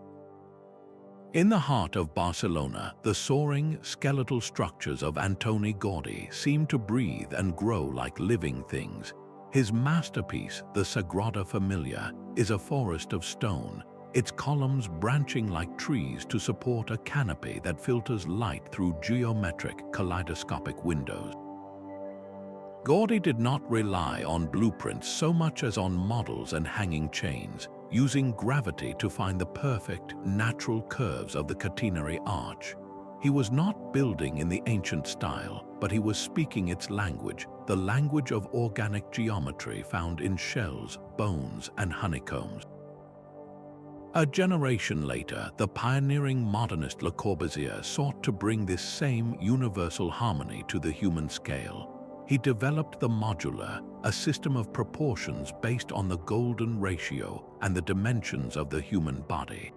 In the heart of Barcelona, the soaring, skeletal structures of Antoni Gaudí seem to breathe and grow like living things. His masterpiece, the Sagrada Familia, is a forest of stone, its columns branching like trees to support a canopy that filters light through geometric, kaleidoscopic windows. Gaudí did not rely on blueprints so much as on models and hanging chains, using gravity to find the perfect, natural curves of the catenary arch. He was not building in the ancient style, but he was speaking its language, the language of organic geometry found in shells, bones, and honeycombs. A generation later, the pioneering modernist Le Corbusier sought to bring this same universal harmony to the human scale. He developed the modula, a system of proportions based on the golden ratio and the dimensions of the human body.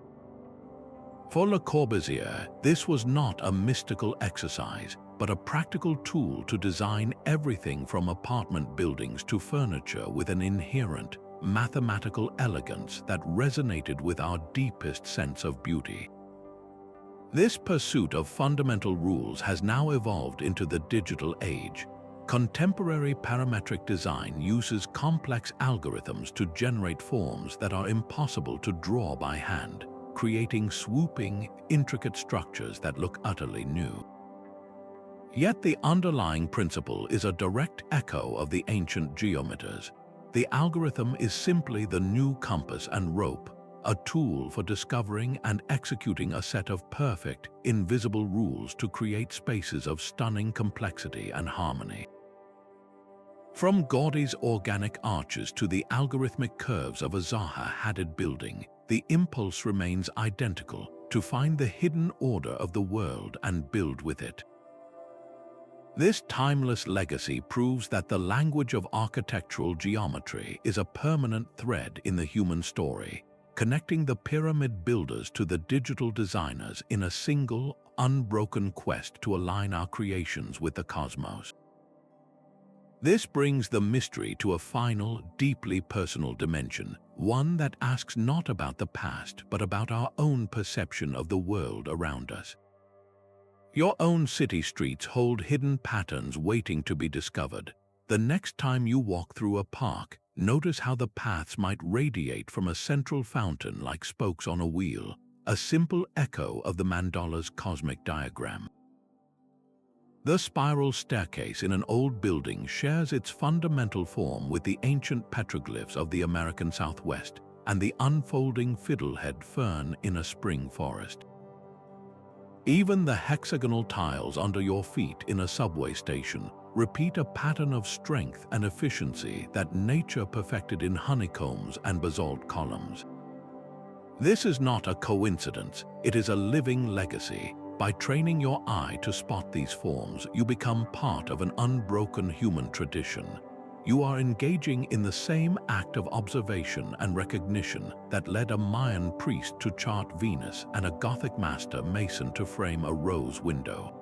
For Le Corbusier, this was not a mystical exercise, but a practical tool to design everything from apartment buildings to furniture with an inherent, mathematical elegance that resonated with our deepest sense of beauty. This pursuit of fundamental rules has now evolved into the digital age. Contemporary parametric design uses complex algorithms to generate forms that are impossible to draw by hand, creating swooping, intricate structures that look utterly new. Yet the underlying principle is a direct echo of the ancient geometers. The algorithm is simply the new compass and rope, a tool for discovering and executing a set of perfect, invisible rules to create spaces of stunning complexity and harmony. From Gaudi's organic arches to the algorithmic curves of a Zaha-Hadid building, the impulse remains identical: to find the hidden order of the world and build with it. This timeless legacy proves that the language of architectural geometry is a permanent thread in the human story, connecting the pyramid builders to the digital designers in a single, unbroken quest to align our creations with the cosmos. This brings the mystery to a final, deeply personal dimension, one that asks not about the past, but about our own perception of the world around us. Your own city streets hold hidden patterns waiting to be discovered. The next time you walk through a park, notice how the paths might radiate from a central fountain like spokes on a wheel, a simple echo of the Mandala's cosmic diagram. The spiral staircase in an old building shares its fundamental form with the ancient petroglyphs of the American Southwest and the unfolding fiddlehead fern in a spring forest. Even the hexagonal tiles under your feet in a subway station repeat a pattern of strength and efficiency that nature perfected in honeycombs and basalt columns. This is not a coincidence, it is a living legacy. By training your eye to spot these forms, you become part of an unbroken human tradition. You are engaging in the same act of observation and recognition that led a Mayan priest to chart Venus and a Gothic master mason to frame a rose window.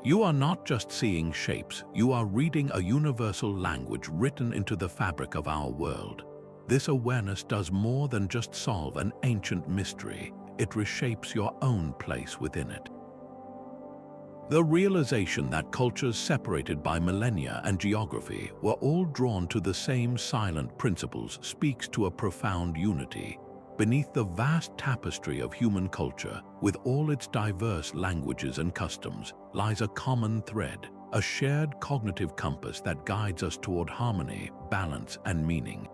You are not just seeing shapes, you are reading a universal language written into the fabric of our world. This awareness does more than just solve an ancient mystery. It reshapes your own place within it. The realization that cultures separated by millennia and geography were all drawn to the same silent principles speaks to a profound unity. Beneath the vast tapestry of human culture, with all its diverse languages and customs, lies a common thread, a shared cognitive compass that guides us toward harmony, balance, and meaning.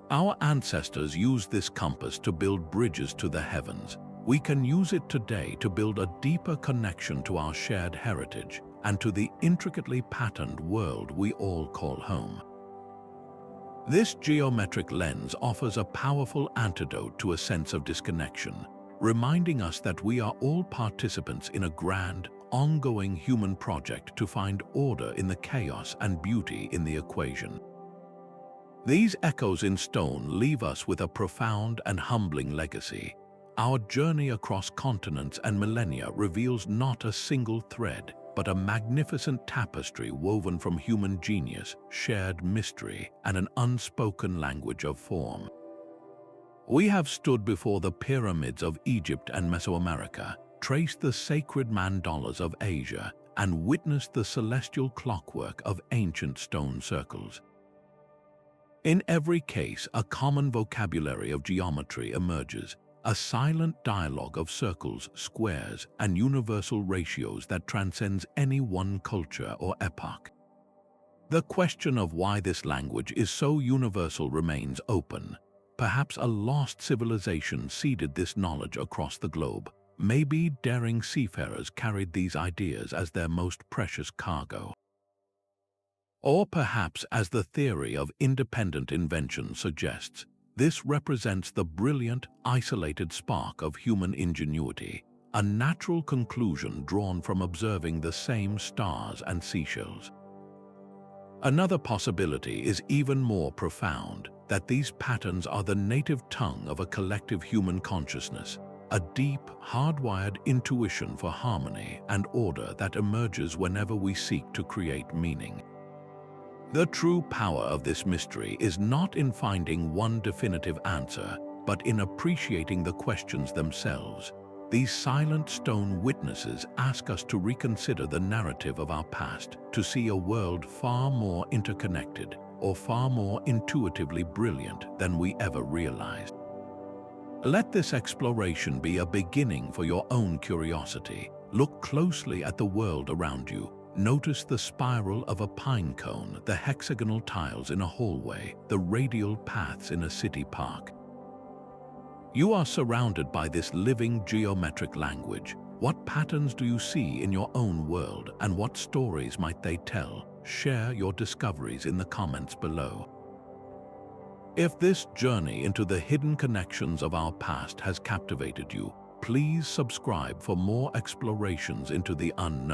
Our ancestors used this compass to build bridges to the heavens. We can use it today to build a deeper connection to our shared heritage and to the intricately patterned world we all call home. This geometric lens offers a powerful antidote to a sense of disconnection, reminding us that we are all participants in a grand, ongoing human project to find order in the chaos and beauty in the equation. These echoes in stone leave us with a profound and humbling legacy. Our journey across continents and millennia reveals not a single thread, but a magnificent tapestry woven from human genius, shared mystery, and an unspoken language of form. We have stood before the pyramids of Egypt and Mesoamerica, traced the sacred mandalas of Asia, and witnessed the celestial clockwork of ancient stone circles. In every case, a common vocabulary of geometry emerges, a silent dialogue of circles, squares, and universal ratios that transcends any one culture or epoch. The question of why this language is so universal remains open. Perhaps a lost civilization seeded this knowledge across the globe. Maybe daring seafarers carried these ideas as their most precious cargo. Or perhaps, as the theory of independent invention suggests, this represents the brilliant, isolated spark of human ingenuity, a natural conclusion drawn from observing the same stars and seashells. Another possibility is even more profound, that these patterns are the native tongue of a collective human consciousness, a deep, hardwired intuition for harmony and order that emerges whenever we seek to create meaning. The true power of this mystery is not in finding one definitive answer, but in appreciating the questions themselves. These silent stone witnesses ask us to reconsider the narrative of our past, to see a world far more interconnected or far more intuitively brilliant than we ever realized. Let this exploration be a beginning for your own curiosity. Look closely at the world around you. Notice the spiral of a pine cone, the hexagonal tiles in a hallway, the radial paths in a city park. You are surrounded by this living geometric language. What patterns do you see in your own world, and what stories might they tell? Share your discoveries in the comments below. If this journey into the hidden connections of our past has captivated you, please subscribe for more explorations into the unknown.